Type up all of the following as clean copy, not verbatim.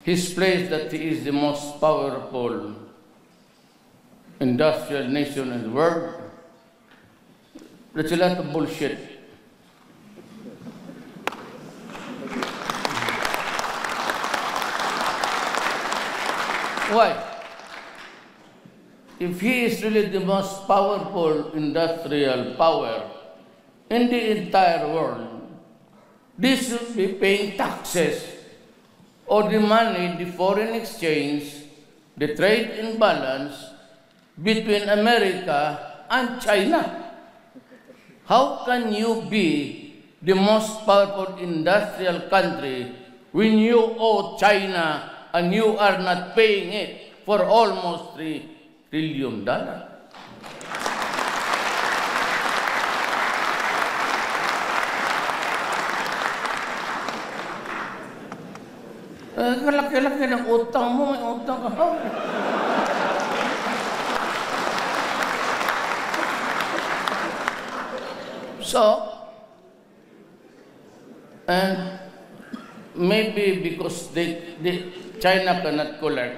his place that he is the most powerful industrial nation in the world. That's a lot of bullshit. Why? If he is really the most powerful industrial power in the entire world, this should be paying taxes or the money, the foreign exchange, the trade imbalance between America and China. How can you be the most powerful industrial country when you owe China and you are not paying it for almost $3 trillion? Kalaki-laki ng utang mo, may utang ka. So, and maybe because China cannot collect,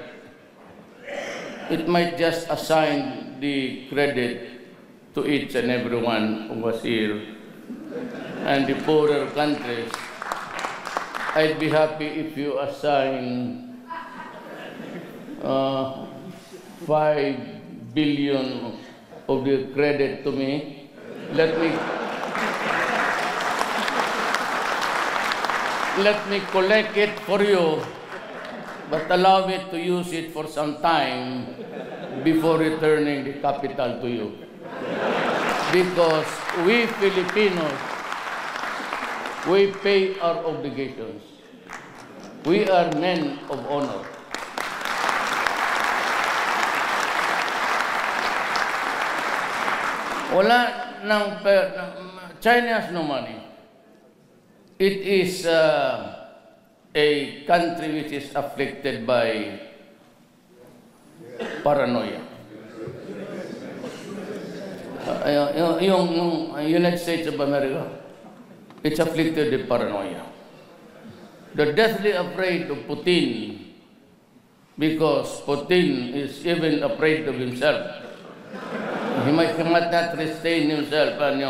it might just assign the credit to each and everyone who was here. And the poorer countries, I'd be happy if you assign 5 billion of the credit to me. Let me collect it for you, but allow me to use it for some time before returning the capital to you. Because we Filipinos, we pay our obligations. We are men of honor. China has no money. It is a country which is afflicted by paranoia. Yung United States of America, it's afflicted with paranoia. They're deathly afraid of Putin because Putin is even afraid of himself. He might not restrain himself and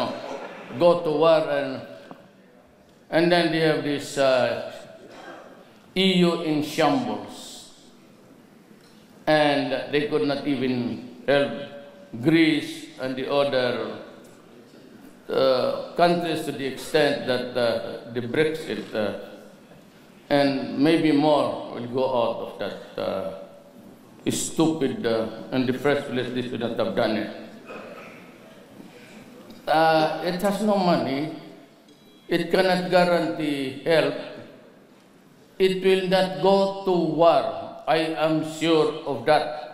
go to war, and then they have this EU in shambles, and they could not even help Greece and the other countries to the extent that the Brexit and maybe more will go out of that stupid, in the first place they should not have done it. It has no money. It cannot guarantee help. It will not go to war. I am sure of that.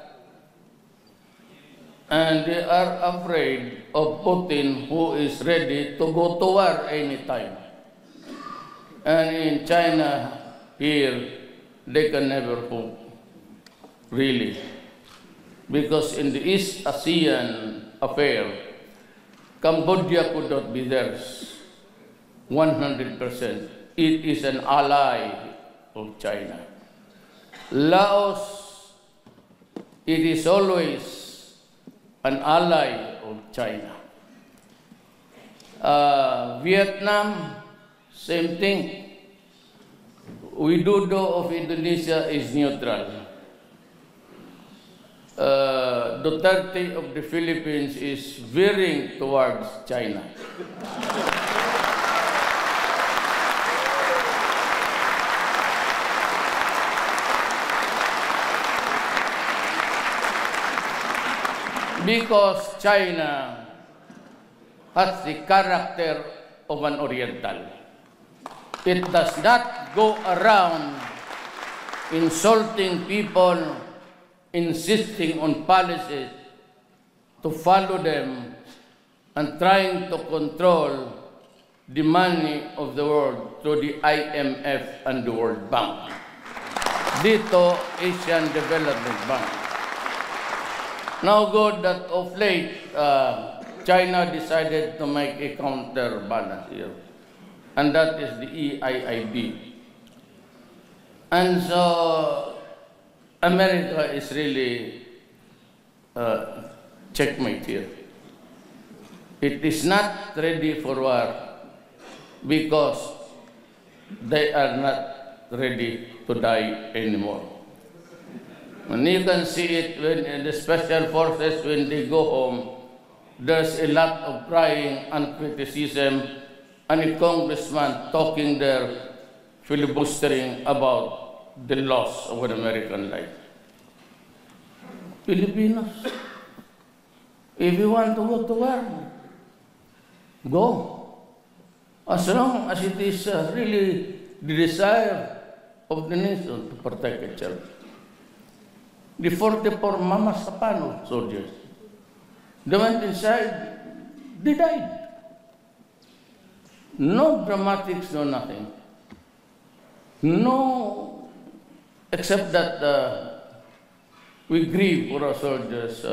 And they are afraid of Putin, who is ready to go to war anytime. And in China, here, they can never hope, really. Because in the East ASEAN affair, Cambodia could not be theirs 100%. It is an ally of China. Laos, it is always an ally of China. Vietnam, same thing. Widodo of Indonesia is neutral. Duterte of the Philippines is veering towards China. Because China has the character of an Oriental. It does not go around insulting people, insisting on policies to follow them, and trying to control the money of the world through the IMF and the World Bank. Dito, Asian Development Bank. Now good that of late, China decided to make a counterbalance here, and that is the EIIB. And so America is really checkmate here. It is not ready for war because they are not ready to die anymore. And you can see it when in the special forces, when they go home, there's a lot of crying and criticism, and a congressman talking there, filibustering about the loss of an American life. Filipinos, if you want to go to war, go. As long as it is really the desire of the nation to protect itself. The 44 Mama Sapano soldiers, they went inside, they died. No dramatics, no nothing. No, except that we grieve for our soldiers.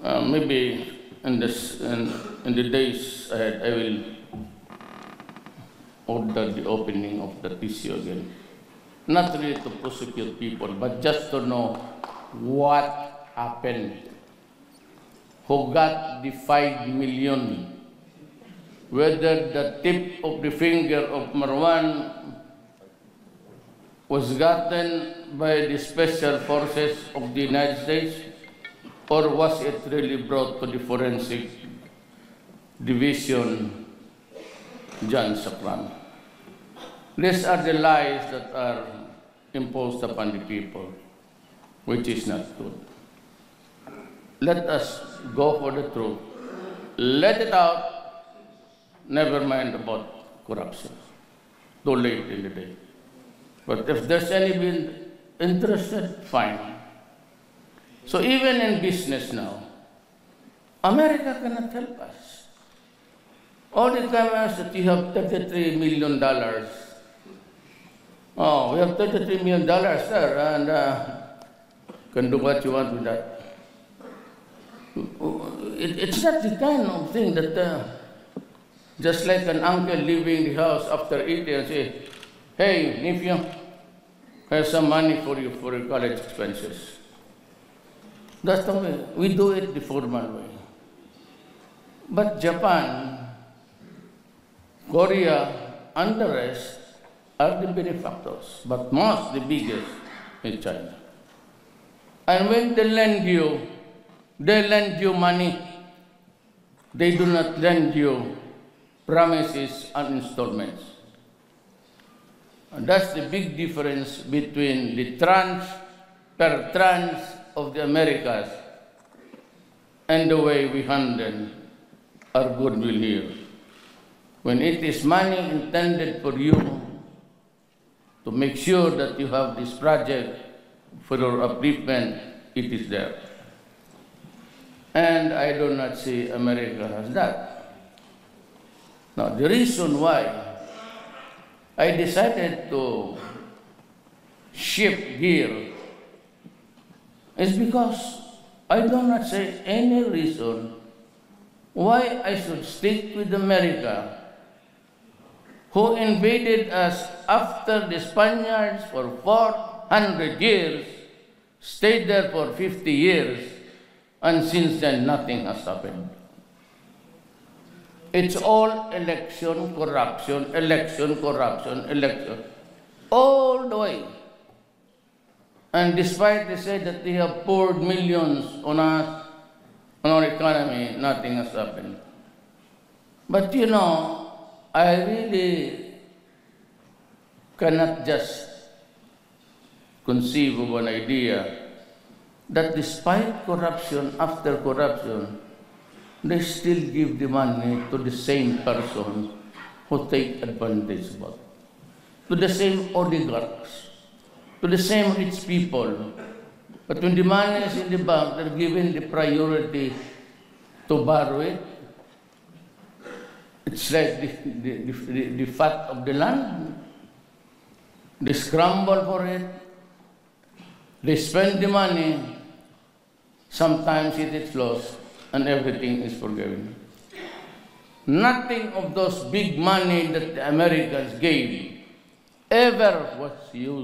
Maybe in the days ahead, I will order the opening of the tissue again. Not really to prosecute people, but just to know what happened. Who got the 5 million? Whether the tip of the finger of Marwan was gotten by the special forces of the United States, or was it really brought to the forensic division, John Sacran? These are the lies that are imposed upon the people, which is not good. Let us go for the truth. Let it out. Never mind about corruption. Too late in the day. But if there's anybody interested, fine. So even in business now, America cannot help us. All the time that you have $33 million. Oh, we have $33 million, sir, and can do what you want with that. It's not the kind of thing that, just like an uncle leaving the house after eating and say, hey, nephew, here's some money for you for your college expenses. That's the way. We do it the formal way. But Japan, Korea, and the rest are the benefactors, but most, the biggest, is China. And when they lend you money. They do not lend you promises and installments. And that's the big difference between the tranche per tranche of the Americas and the way we handle our goodwill here. When it is money intended for you to make sure that you have this project for your upliftment, it is there. And I do not see America has that. Now, the reason why I decided to shift gear is because I do not see any reason why I should stick with America, who invaded us after the Spaniards for 400 years, stayed there for 50 years, and since then nothing has happened. It's all election, corruption, election, corruption, election, all the way. And despite they say that they have poured millions on us, on our economy, nothing has happened. But you know, I really cannot just conceive of an idea that despite corruption after corruption, they still give the money to the same persons who take advantage of it, to the same oligarchs, to the same rich people. But when the money is in the bank, they're given the priority to borrow it. It's like the fat of the land. They scramble for it. They spend the money. Sometimes it is lost, and everything is forgiven. Nothing of those big money that the Americans gave ever was used